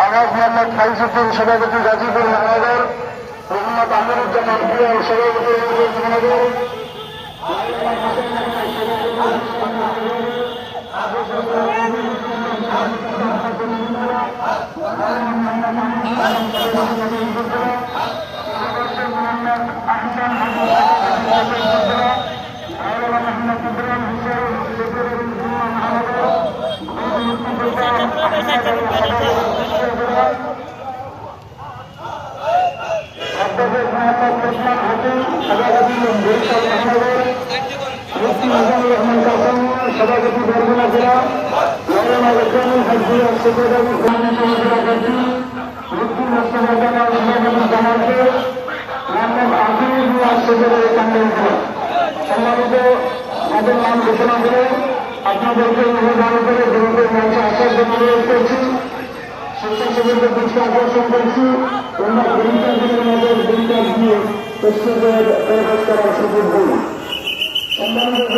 নবাব মোহাম্মদ ফাইজুদ্দিন সভাপতি গাজীপুর মহানগর, মোহাম্মদ আমিরুজ্জামান পিয়াল সভাপতি মহানগর, সভাপতি বরগুনা জেলা সম্মানিত তাদের নাম ঘোষণা করে আপনাদেরকে অনুদান করে গ্রুপের মঞ্চে আসার জন্য অনুরোধ করছি। স্বেচ্ছাসেবীদের দৃষ্টি আকর্ষণ করছি, তোমরা ঘড়িটা দিনের মধ্যে ঘড়িটা দিয়ে প্রস্তুত প্রবেশ করার সুযোগ দিন। সম্মানিত